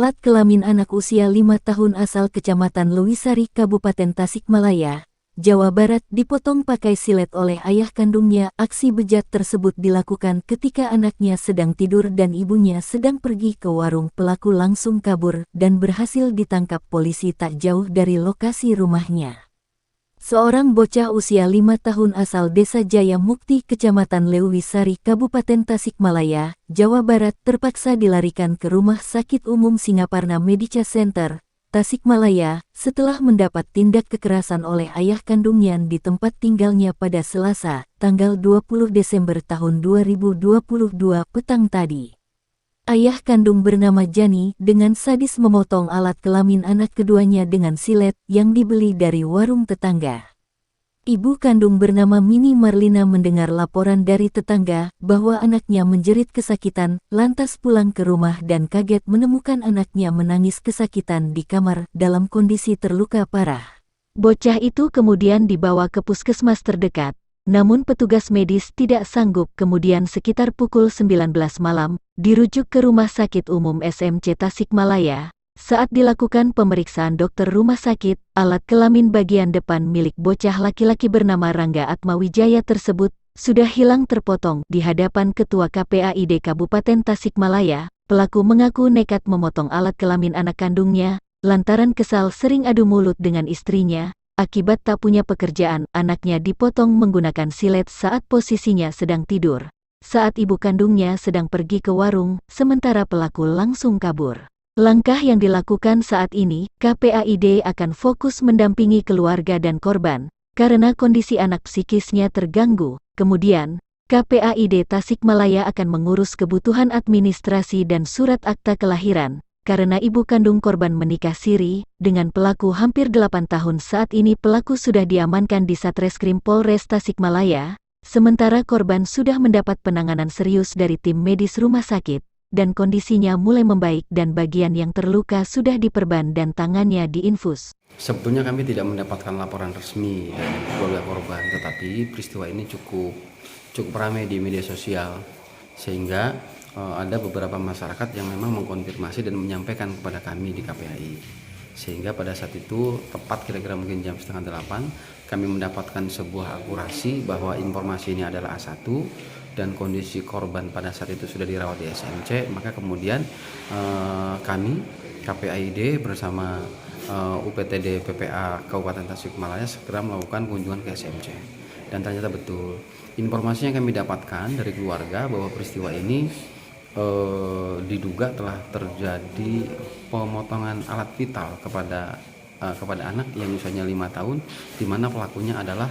Alat kelamin anak usia 5 tahun asal Kecamatan Lewisari, Kabupaten Tasikmalaya, Jawa Barat dipotong pakai silet oleh ayah kandungnya. Aksi bejat tersebut dilakukan ketika anaknya sedang tidur dan ibunya sedang pergi ke warung. Pelaku langsung kabur dan berhasil ditangkap polisi tak jauh dari lokasi rumahnya. Seorang bocah usia 5 tahun asal Desa Jaya Mukti, Kecamatan Lewisari, Kabupaten Tasikmalaya, Jawa Barat terpaksa dilarikan ke Rumah Sakit Umum Singaparna Medica Center, Tasikmalaya, setelah mendapat tindak kekerasan oleh ayah kandungnya di tempat tinggalnya pada Selasa, tanggal 20 Desember tahun 2022 petang tadi. Ayah kandung bernama Jani dengan sadis memotong alat kelamin anak keduanya dengan silet yang dibeli dari warung tetangga. Ibu kandung bernama Mini Marlina mendengar laporan dari tetangga bahwa anaknya menjerit kesakitan, lantas pulang ke rumah dan kaget menemukan anaknya menangis kesakitan di kamar dalam kondisi terluka parah. Bocah itu kemudian dibawa ke puskesmas terdekat. Namun petugas medis tidak sanggup. Kemudian sekitar pukul 19 malam, dirujuk ke Rumah Sakit Umum SMC Tasikmalaya. Saat dilakukan pemeriksaan dokter rumah sakit, alat kelamin bagian depan milik bocah laki-laki bernama Rangga Atmawijaya tersebut sudah hilang terpotong. Di hadapan Ketua KPAID Kabupaten Tasikmalaya, pelaku mengaku nekat memotong alat kelamin anak kandungnya, lantaran kesal sering adu mulut dengan istrinya. Akibat tak punya pekerjaan, anaknya dipotong menggunakan silet saat posisinya sedang tidur. Saat ibu kandungnya sedang pergi ke warung, sementara pelaku langsung kabur. Langkah yang dilakukan saat ini, KPAID akan fokus mendampingi keluarga dan korban, karena kondisi anak psikisnya terganggu. Kemudian, KPAID Tasikmalaya akan mengurus kebutuhan administrasi dan surat akta kelahiran. Karena ibu kandung korban menikah siri dengan pelaku hampir 8 tahun. Saat ini pelaku sudah diamankan di Satreskrim Polres Tasikmalaya, sementara korban sudah mendapat penanganan serius dari tim medis rumah sakit, dan kondisinya mulai membaik dan bagian yang terluka sudah diperban dan tangannya diinfus. Sebetulnya kami tidak mendapatkan laporan resmi dari keluarga korban, tetapi peristiwa ini cukup ramai di media sosial, sehingga ada beberapa masyarakat yang memang mengkonfirmasi dan menyampaikan kepada kami di KPAI. Sehingga pada saat itu, tepat kira-kira mungkin jam 7:30, kami mendapatkan sebuah akurasi bahwa informasi ini adalah A1 dan kondisi korban pada saat itu sudah dirawat di SMC. Maka kemudian kami KPAID bersama UPTD PPA Kabupaten Tasikmalaya segera melakukan kunjungan ke SMC. Dan ternyata betul, informasi yang kami dapatkan dari keluarga bahwa peristiwa ini diduga telah terjadi pemotongan alat vital kepada anak yang usianya 5 tahun, di mana pelakunya adalah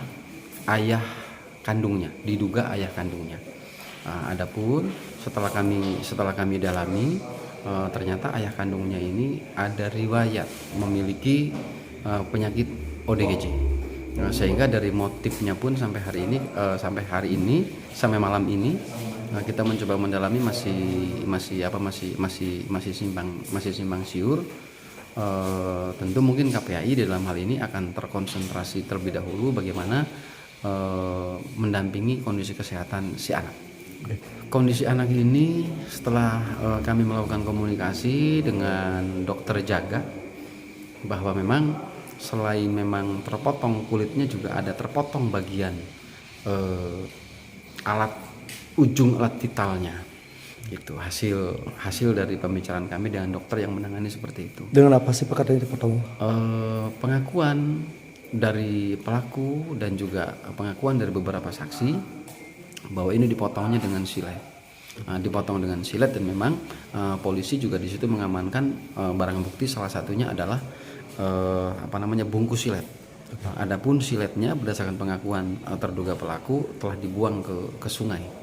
ayah kandungnya, diduga ayah kandungnya. Adapun setelah kami dalami, ternyata ayah kandungnya ini ada riwayat memiliki penyakit ODGJ. Sehingga dari motifnya pun sampai malam ini kita mencoba mendalami masih simpang siur. Tentu mungkin KPAI di dalam hal ini akan terkonsentrasi terlebih dahulu bagaimana mendampingi kondisi kesehatan si anak. Kondisi anak ini setelah kami melakukan komunikasi dengan dokter jaga, bahwa memang selain memang terpotong kulitnya juga ada terpotong bagian ujung alat vitalnya. Itu hasil dari pembicaraan kami dengan dokter yang menangani seperti itu. Dengan apa sih Pak katanya dipotong? Pengakuan dari pelaku dan juga pengakuan dari beberapa saksi bahwa ini dipotongnya dengan silet. Dipotong dengan silet dan memang polisi juga di situ mengamankan barang bukti, salah satunya adalah bungkus silet. Adapun siletnya berdasarkan pengakuan terduga pelaku telah dibuang ke sungai.